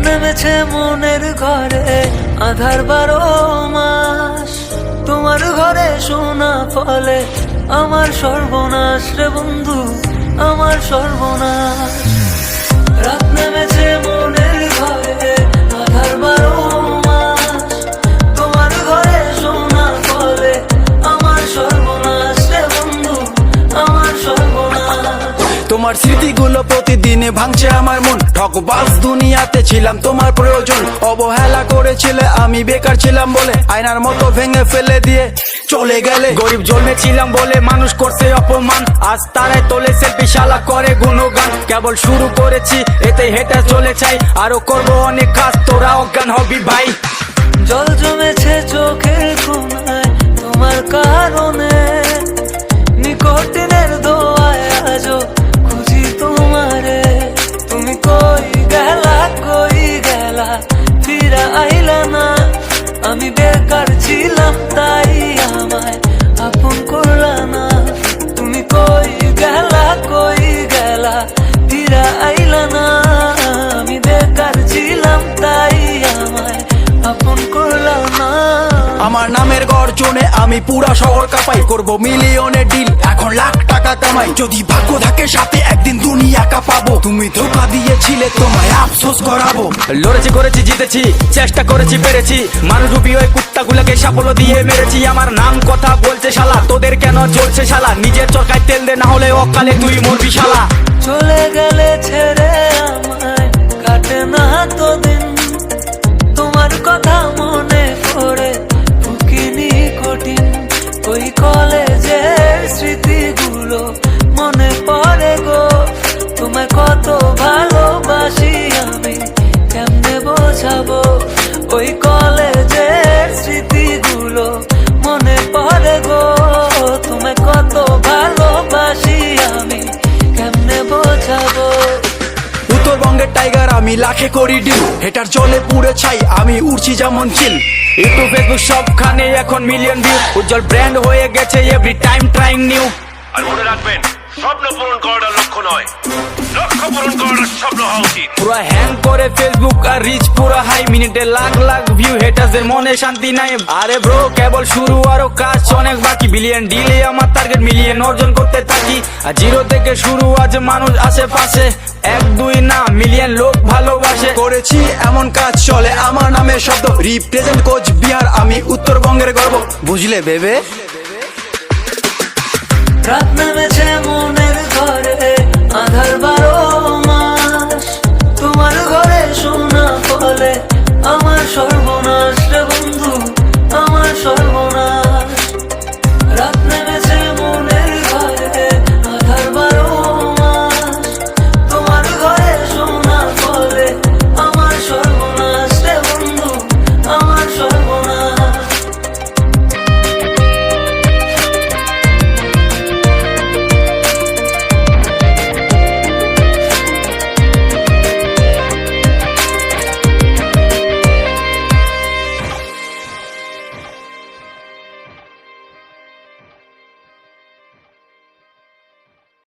নেমেছে মনের ঘরে আধার 12 মাস, তোমার ঘরে সোনা ফলে আমার সর্বনাশ রে বন্ধু, আমার সর্বনাশ। রাত নেমেছে মনের ঘরে আধার 12 মাস, তোমার ঘরে সোনা ফলে আমার সর্বনাশ রে বন্ধু, আমার সর্বনাশ। তোমার স্মৃতিগুলো প্রতিদিনে ভাঙছে আমার মন, ঠকবাজ দুনিয়াতে ছিলাম তোমার প্রয়োজন। অবহেলা করেছিলে আমি বেকার ছিলাম বলে, আয়নার মতো ভেঙে ফেলে দিয়ে চলে গেলে। গরিব জন্মেছিলাম বলে মানুষ করছে অপমান, আজ তারাই তোলে সেলফি শালা করে গুণগান। কেবল শুরু করেছি এতে হেঁটে চলে চাই, আরো করবো অনেক কাজ, তোরা অজ্ঞান হবি ভাই। জল জমেছে চোখের কোণায় তোমার কারণে, নিকটিনের দোয়ায় আজও খুঁজি তোমারে। তুমি কই গেলা ফিরা আইলা না, আমি বেকার ছিলাম তাই আমায় আপন করলা না। তুমি কই গেলা ফিরা আইলা না, আমি বেকার ছিলাম তাই আমায় আপন করলা না। আমার নামের গর্জনে আমি পুরা শহর কাঁপাই, করবো মিলিয়নের ডিল এখন লাখ টাকা কামাই। যদি ভাগ্য থাকে সাথে একদিন দুনিয়া কাঁপাবো, তুমি ধোকা দিয়েছিলে তোমায় আফসোস করাবো। লড়েছি করেছি জিতেছি, চেষ্টা করেছি পেরেছি, মানুষ রূপী ওই কুত্তাগুলোকে সাফল্য দিয়ে মেরেছি। আমার নাম কথা বলছে শালা, তোদের কেন চলছে শালা, নিজের চরকায় তেল দে না হলে অকালে তুই মরবি শালা। চলে গেলে ছেড়ে আমায় কাটে না তো দিন, তোমার কথা মনে করে ফুকিনি কঠিন। ওই কলেজের স্মৃতিগুলো মনে পড়ে গো, তোমায় কত ভালোবাসি আমি কেমনে বোঝাবো। ওই কলেজের স্মৃতিগুলো মনে পড়ে গো, তোমায় কত ভালোবাসি আমি কেমনে বোঝাবো। উত্তরবঙ্গের টাইগার আমি লাখে করি ডিল, হেটার জলে পুড়ে ছাই আমি উড়ছি যেমন চিল। ইউটিউব ফেসবুক সবখানে এখন মিলিয়ন ভিউ, উজ্জ্বল ব্র্যান্ড হয়ে গেছে এভরি টাইম ট্রাইং নিউ। আর মনে রাখবেন, স্বপ্ন পূরণ করাটা লক্ষ্য নয়, লক্ষ্য পূরণ করাটা স্বপ্ন হওয়া উচিত। পুরো হ্যাং করে ফেসবুক আর রিচ পুরো হাই, মিনিটে লাখ লাখ ভিউ, হেটারদের মনে শান্তি নাই। আরে ব্রো কেবল শুরু, আরো কাজ অনেক বাকি, বিলিয়ন ডিলে আমার টার্গেট, মিলিয়ন অর্জন করতে থাকি। আর জিরো থেকে শুরু, আজ মানুষ আশেপাশে, 1-2 না মিলিয়ন লোক ভালোবাসে। করেছি এমন কাজ চলে আমার নামে শব্দ, রিপ্রেজেন্ট কোচ বিহার আমি উত্তরবঙ্গের গর্ব, বুঝলে ভেবে। রাত নেমেছে